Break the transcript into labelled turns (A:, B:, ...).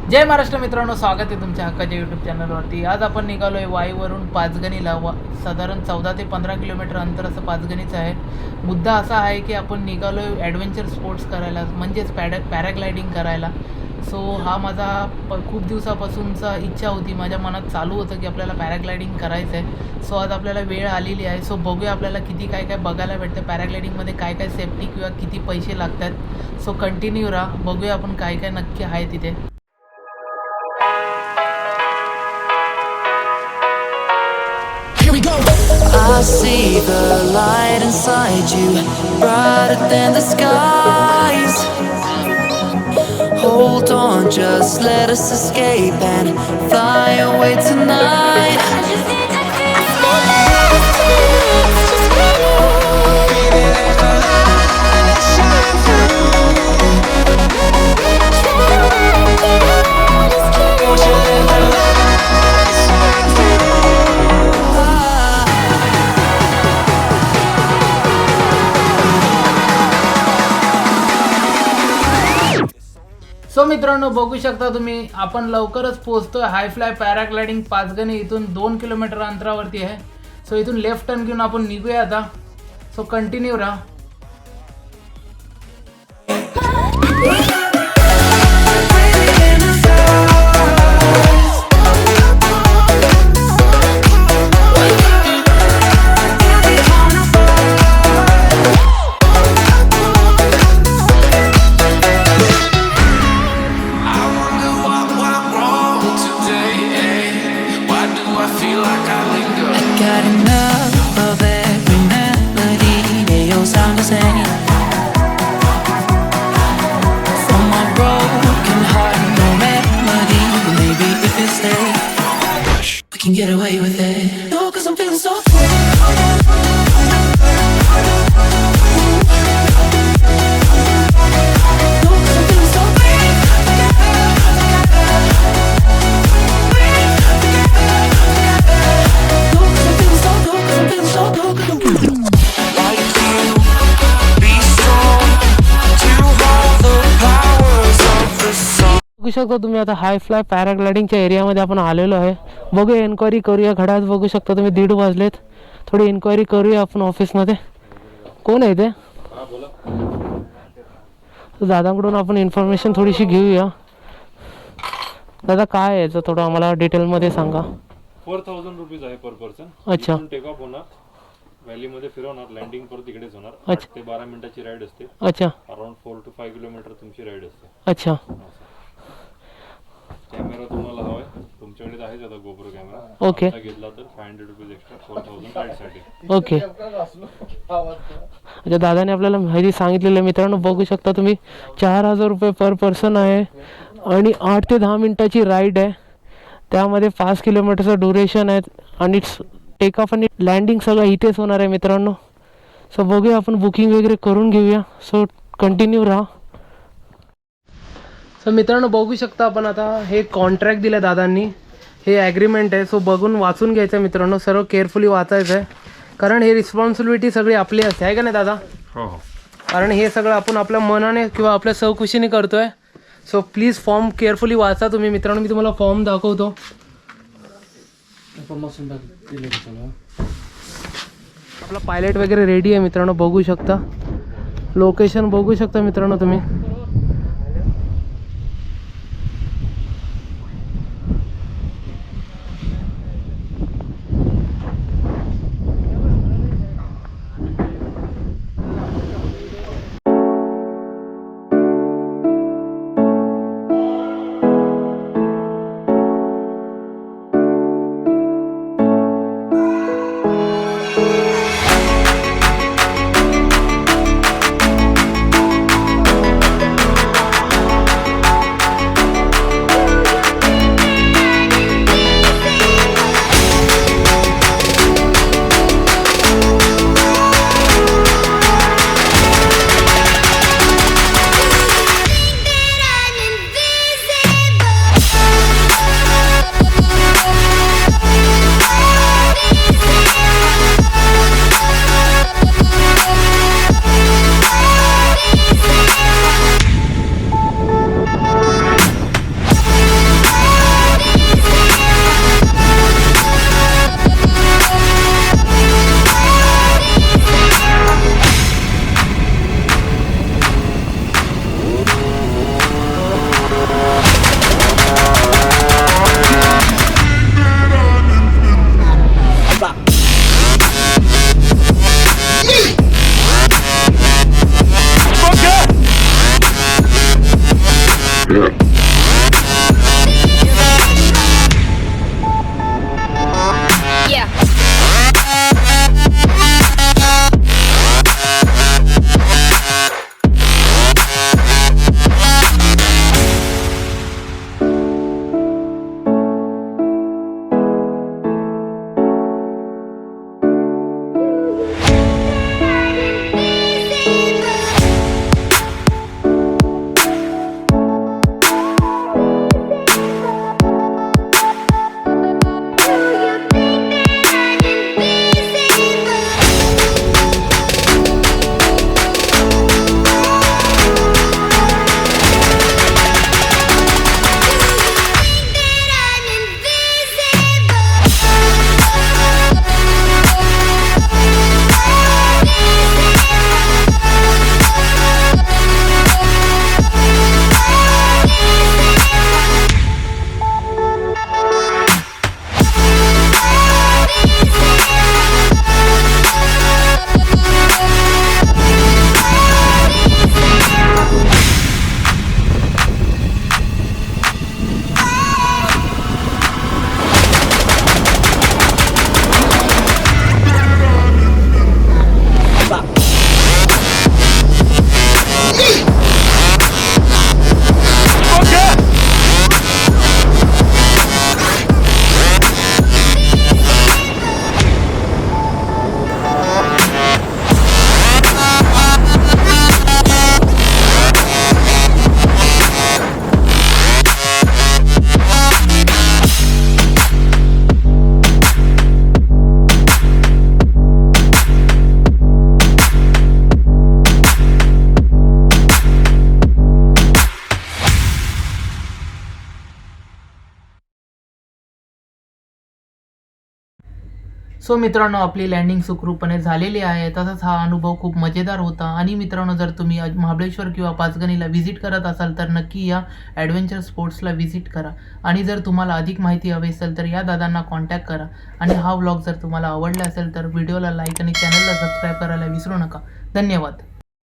A: जय महाराष्ट्र मित्रांनो, स्वागत आहे तुमच्या हक्काच्या यूट्यूब चॅनलवरती। आज आपण निघालो आहे वाईवरून पाचगणीला। साधारण 14 ते 15 किलोमीटर अंतर असं पाचगणीचं आहे। मुद्दा असा आहे की आपण निघालो आहे ॲडव्हेंचर स्पोर्ट्स करायला, म्हणजेच पॅराग्लायडिंग करायला। सो हा माझा खूप दिवसापासूनचा इच्छा होती, माझ्या मनात चालू होतं की आपल्याला पॅराग्लायडिंग करायचं आहे। सो आज आपल्याला वेळ आलेली आहे। सो बघूया आपल्याला किती काय काय बघायला भेटतं, पॅराग्लायडिंगमध्ये काय काय सेफ्टी किंवा किती पैसे लागतात। सो कंटिन्यू राहा, बघूया आपण काय काय नक्की आहे तिथे।
B: I see the light inside you, brighter than the skies. Hold on, just let us escape and fly away tonight. I just need to feel it, just feel it. The light shine through. Try to let it out, just keep it. Won't you let the light shine through?
A: सो मित्रांनो, बघू शकता तुम्ही, आपण लवकरच पोहोचतोय। हाय fly paragliding Panchgani इथून 2 kilometre अंतरावरती आहे। सो इथून लेफ्ट टर्न घेऊन आपण निघूया आता। सो कंटिन्यू राहा।
B: Got enough of every melody, they all sound the same. From my broken heart, no remedy. Maybe if you stay, we can get away with it. No, 'cause I'm feeling so free.
A: बघू शकता तुम्ही, आता हाय fly पॅराग्लायडिंगच्या एरियामध्ये आपण आलेलो आहे। बघूया, enquiry करूया। घड्याळ बघू शकता तुम्ही, 1:30 वाजलेत। थोडी एन्क्वायरी करूया आपण ऑफिसमध्ये। कोण आहे ते? दादांकडून आपण इन्फॉर्मेशन थोडीशी घेऊया। दादा, काय आहे याचं थोडं आम्हाला डिटेलमध्ये सांगा।
C: 4000 रुपीज आहे पर पर्सन।
A: अच्छा,
C: टेक ऑफ होणार, व्हॅलीमध्ये फिरवणार, लँडिंग परत तिकडेच होणार। 8 ते 12 मिनिटाची राईड असते।
A: अच्छा,
C: अराउंड 4 to 5 किलोमीटर तुमची राईड असते।
A: अच्छा।
C: कॅमेरा तुम्हाला हवाय, तुमच्याकडे आहेच आता GoPro कॅमेरा।
A: ओके,
C: घेतला तर 500 रुपीज एक्स्ट्रा 4000 राईडसाठी।
A: ओके। अच्छा, दादाने आपल्याला माहिती सांगितलेलं मित्रांनो, बघू शकता तुम्ही, 4000 रुपये पर पर्सन आहे आणि 8 ते 10 मिनिटाची राईड आहे। त्यामध्ये 5 किलोमीटरचं ड्युरेशन आहे आणि टेक ऑफ आणि लँडिंग सगळं इथेच होणार आहे मित्रांनो। सो बघूया, आपण बुकिंग वगैरे करून घेऊया। सो कंटिन्यू राहा। सो मित्रांनो, बघू शकता आपण, आता हे कॉन्ट्रॅक्ट दिलं दादांनी, हे ॲग्रीमेंट आहे। सो बघून वाचून घ्यायचं मित्रांनो, सर्व केअरफुली वाचायचं आहे, कारण हे रिस्पॉन्सिबिलिटी सगळी आपली असते, आहे का नाही दादा?
C: हो हो,
A: कारण हे सगळं आपण आपल्या मनाने किंवा आपल्या चौकशीने करतोय। सो प्लीज फॉर्म केअरफुली वाचा तुम्ही मित्रांनो। मी तुम्हाला फॉर्म दाखवतो। आपला पायलट वगैरे रेडी आहे मित्रांनो, बघू शकता। लोकेशन बघू शकता मित्रांनो तुम्ही। सो मित्रांनो, आपली लँडिंग सुखरूपपणे झालेली आहे. तसाच हा अनुभव खूप मजेदार होता. आणि मित्रांनो, जर तुम्ही महाबळेश्वर किंवा पाचगणीला व्हिजिट करत असाल तर नक्की या ॲडव्हेंचर स्पोर्ट्सला व्हिजिट करा. आणि जर तुम्हाला अधिक माहिती हवी असेल तर या दादांना कॉन्टॅक्ट करा. आणि हा व्लॉग जर तुम्हाला आवडला असेल तर व्हिडिओला लाईक आणि चॅनलला सबस्क्राईब करायला विसरू नका. धन्यवाद.